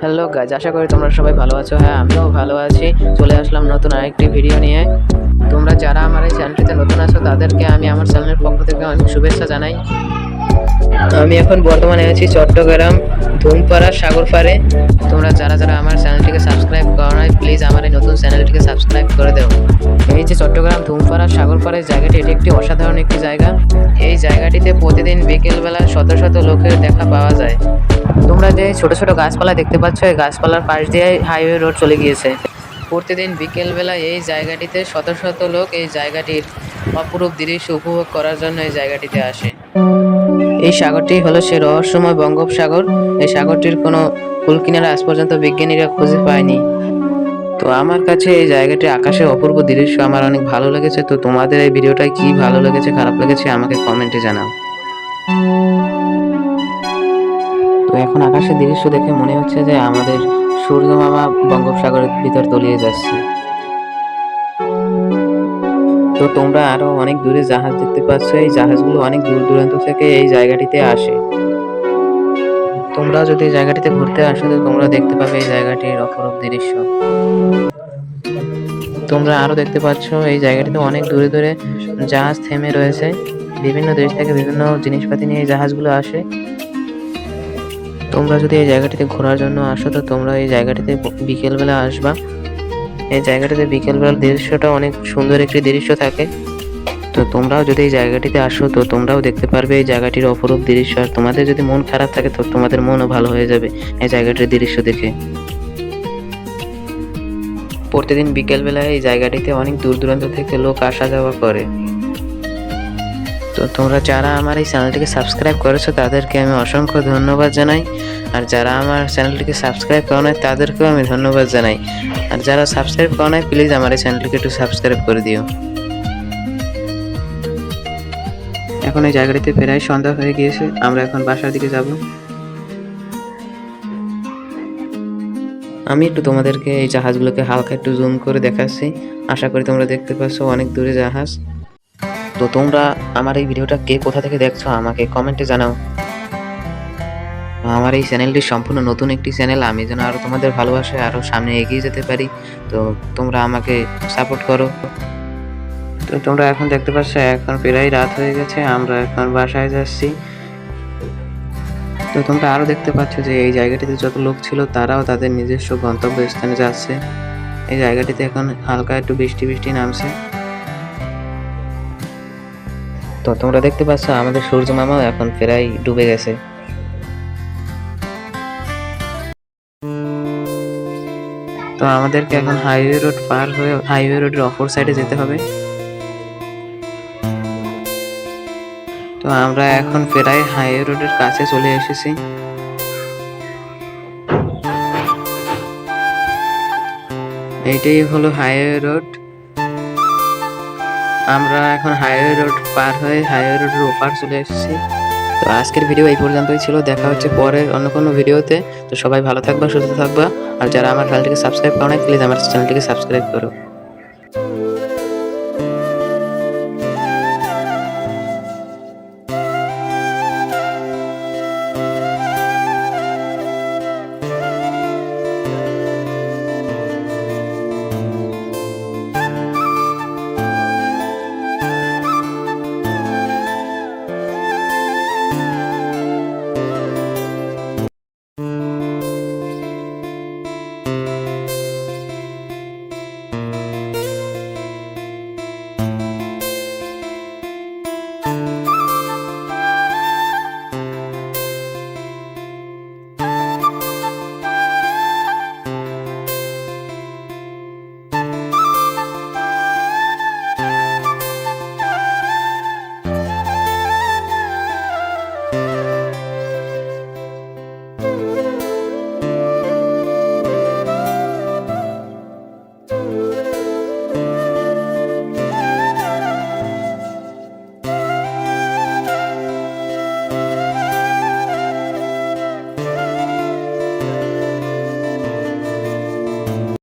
Hello guys, আশা করি তোমরা সবাই ভালো আছো। হ্যাঁ, আমিও ভালো আছি। চলে আসলাম নতুন আরেকটি ভিডিও নিয়ে। তোমরা যারা আমার এই চ্যানেলটিতে নতুন আছো তাদেরকে আমি আমার চ্যানেলের পক্ষ থেকে অনেক শুভেচ্ছা জানাই। আমি এখন বর্তমানে আছি চট্টগ্রাম ধুমপাড়া সাগরপাড়ে। তোমরা যারা যারা আমার চ্যানেলটিকে সাবস্ক্রাইব করো নাই, প্লিজ আমার এই নতুন চ্যানেলটিকে সাবস্ক্রাইব করে দাও। এই যে চট্টগ্রাম ধুমপাড়া সাগরপাড়ের জায়গাটি, এটি একটি অসাধারণ একটি জায়গা। এই জায়গাটিতে প্রতিদিন বিকেলবেলা শত শত লোকের দেখা পাওয়া যায়। তোমরা যে ছোট ছোট গাছপালা দেখতে পাচ্ছ, এই গাছপালার পাশ দিয়ে হাইওয়ে রোড চলে গিয়েছে। প্রতিদিন বিকেলবেলা এই জায়গাটিতে শত শত লোক এই জায়গাটির অপরূপ দৃশ্য উপভোগ করার জন্য এই জায়গাটিতে আসে। এই সাগরটি হলো সে রহস্যময় বঙ্গোপসাগর। এই সাগরটির কোনো কূলকিনারা আজ পর্যন্ত বিজ্ঞানীরা খুঁজে পায়নি। তো আমার কাছে এই জায়গাটি আকাশের অপূর্ব দৃশ্য আমার অনেক ভালো লেগেছে। তো তোমাদের এই ভিডিওটা কি ভালো লেগেছে, খারাপ লেগেছে আমাকে কমেন্টে জানাও। তো এখন আকাশের দৃশ্য দেখে মনে হচ্ছে যে আমাদের সূর্য মামা বঙ্গোপসাগরের ভিতর তলিয়ে যাচ্ছে। তো তোমরা আরো অনেক দূরে জাহাজ দেখতে পাচ্ছ। এই জাহাজগুলো অনেক দূর দূরান্ত থেকে এই জায়গাটিতে আসে। তোমরা যদি এই জায়গাটিতে ঘুরতে আসো তো তোমরা দেখতে পাবে এই জায়গাটির অপরূপ দৃশ্য। তোমরা আরো দেখতে পাচ্ছ এই জায়গাটিতে অনেক দূরে দূরে জাহাজ থেমে রয়েছে। বিভিন্ন দেশ থেকে বিভিন্ন জিনিসপাতি নিয়ে এই জাহাজগুলো আসে। তোমরা যদি এই জায়গাটিতে ঘোরার জন্য আসো তো তোমরা এই জায়গাটিতে বিকেলবেলা আসবা। এই জায়গাটিতে বিকেলবেলার দৃশ্যটা অনেক সুন্দর একটি দৃশ্য থাকে। তো তোমরাও যদি এই জায়গাটিতে আসো তো তোমরাও দেখতে পারবে এই জায়গাটির অপরূপ দৃশ্য। আর তোমাদের যদি মন খারাপ থাকে তো তোমাদের মনও ভালো হয়ে যাবে এই জায়গাটির দৃশ্য দেখে। প্রতিদিন বিকেলবেলায় এই জায়গাটিতে অনেক দূর দূরান্ত থেকে লোক আসা যাওয়া করে। তো তোমরা যারা আমার এই চ্যানেলটিকে সাবস্ক্রাইব করেছো তাদেরকে আমি অসংখ্য ধন্যবাদ জানাই। আর যারা আমার চ্যানেলটিকে সাবস্ক্রাইব করো নাই তাদেরকেও আমি ধন্যবাদ জানাই। আর যারা সাবস্ক্রাইব করো নাই প্লিজ আমার এই চ্যানেলটিকে একটু সাবস্ক্রাইব করে দিও। এখন এই জায়গাটিতে প্রায় সন্ধ্যা হয়ে গিয়েছে, আমরা এখন বাসার দিকে যাব। আমি একটু তোমাদেরকে এই জাহাজগুলোকে হালকা একটু জুম করে দেখাচ্ছি। আশা করি তোমরা দেখতে পাচ্ছ অনেক দূরে জাহাজ। তো তোমরা আমার এই ভিডিওটা কে কোথা থেকে দেখছো আমাকে কমেন্টে জানাও। আমার এই চ্যানেলটি সম্পূর্ণ নতুন একটি চ্যানেল, আমি যেন আরো তোমাদের ভালোবাসায় আরো সামনে এগিয়ে যেতে পারি। তো তোমরা আমাকে সাপোর্ট করো। তো তোমরা এখন দেখতে পাচ্ছ এখন প্রায় রাত হয়ে গেছে, আমরা এখন বাসায় যাচ্ছি। তো তোমরা আরো দেখতে পাচ্ছ যে এই জায়গাটিতে যত লোক ছিল তারাও তাদের নিজস্ব গন্তব্যস্থানে যাচ্ছে। এই জায়গাটিতে এখন হালকা একটু বৃষ্টি বৃষ্টি নামছে। তো তোমরা দেখতে পাচ্ছ আমাদের সূর্য মামাও এখন প্রায় ডুবে গেছে। তো আমাদেরকে এখন হাইওয়ে রোড পার হয়ে হাইওয়ে রোডের অপর সাইডে যেতে হবে। তো আমরা এখন প্রায় হাইওয়ে রোডের কাছে চলে এসেছি। এইটাই হলো হাইওয়ে রোড। আমরা এখন হাইওয়ে রোড পার হয়ে হাইওয়ে রোডের ওপার চলে এসেছি। তো আজকের ভিডিও এই পর্যন্তই ছিল, দেখা হচ্ছে পরের অন্য কোনো ভিডিওতে। তো সবাই ভালো থাকবা, সুস্থ থাকবা। আর যারা আমার চ্যানেলটিকে সাবস্ক্রাইব করো না প্লিজ আমার চ্যানেলটিকে সাবস্ক্রাইব করো।